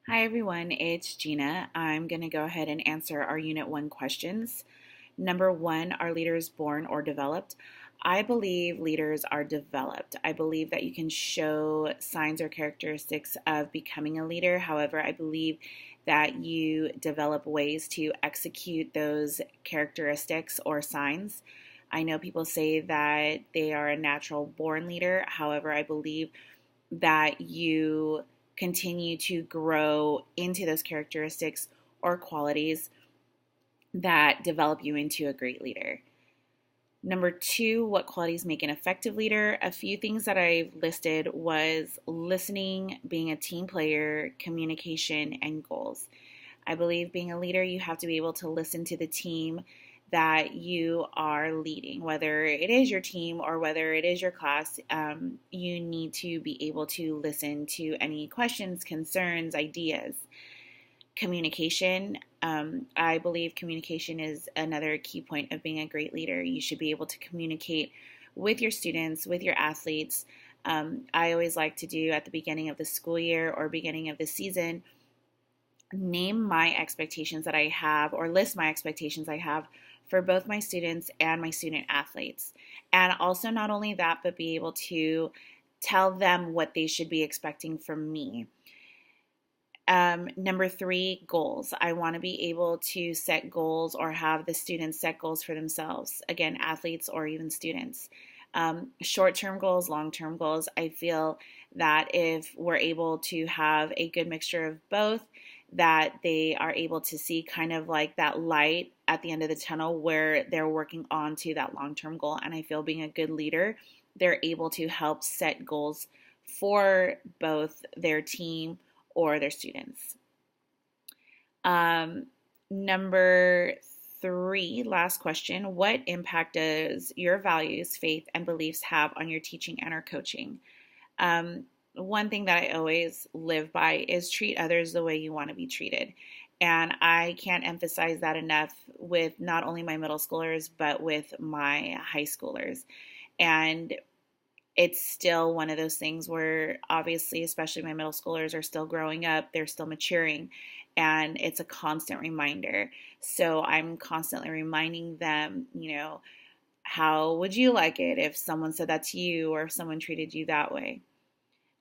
Hi everyone, it's Gina. I'm going to go ahead and answer our Unit 1 questions. Number 1, are leaders born or developed? I believe leaders are developed. I believe that you can show signs or characteristics of becoming a leader. However, I believe that you develop ways to execute those characteristics or signs. I know people say that they are a natural born leader. However, I believe that you continue to grow into those characteristics or qualities that develop you into a great leader. Number 2, what qualities make an effective leader? A few things that I've listed was listening, being a team player, communication, and goals. I believe being a leader, you have to be able to listen to the team that you are leading, whether it is your team or whether it is your class. You need to be able to listen to any questions, concerns, ideas. Communication. I believe communication is another key point of being a great leader. You should be able to communicate with your students, with your athletes. I always like to do at the beginning of the school year or beginning of the season, name my expectations that I have or list my expectations I have for both my students and my student athletes. And also, not only that, but be able to tell them what they should be expecting from me. Number 3, goals. I want to be able to set goals or have the students set goals for themselves. Again, athletes or even students. Short-term goals, long-term goals. I feel that if we're able to have a good mixture of both, that they are able to see kind of like that light at the end of the tunnel where they're working on to that long-term goal. And I feel being a good leader, they're able to help set goals for both their team or their students. Number 3, last question. What impact does your values, faith, and beliefs have on your teaching and or coaching? One thing that I always live by is treat others the way you want to be treated. And I can't emphasize that enough with not only my middle schoolers, but with my high schoolers. And it's still one of those things where obviously, especially my middle schoolers are still growing up, they're still maturing, and it's a constant reminder. So I'm constantly reminding them, how would you like it if someone said that to you or if someone treated you that way?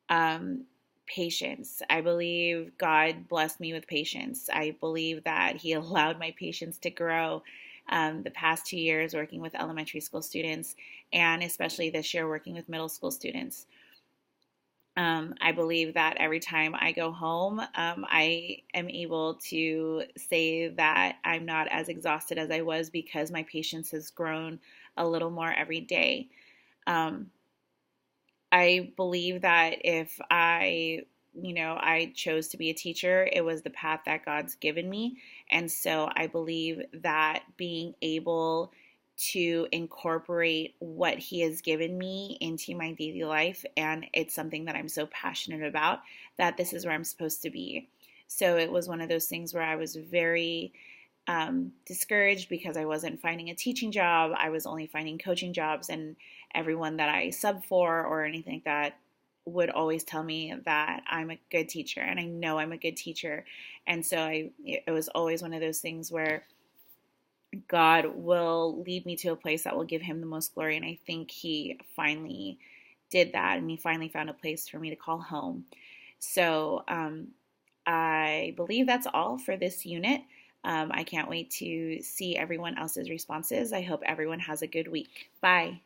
Um, Patience. I believe God blessed me with patience. I believe that He allowed my patience to grow the past 2 years working with elementary school students, and especially this year working with middle school students. I believe that every time I go home, I am able to say that I'm not as exhausted as I was because my patience has grown a little more every day. Um, I believe that if I chose to be a teacher, it was the path that God's given me. And so I believe that being able to incorporate what He has given me into my daily life, and it's something that I'm so passionate about, that this is where I'm supposed to be. So it was one of those things where I was very discouraged because I wasn't finding a teaching job. I was only finding coaching jobs, and everyone that I sub for or anything like that would always tell me that I'm a good teacher, and I know I'm a good teacher. And so it was always one of those things where God will lead me to a place that will give Him the most glory. And I think He finally did that, and He finally found a place for me to call home. So I believe that's all for this unit. I can't wait to see everyone else's responses. I hope everyone has a good week. Bye.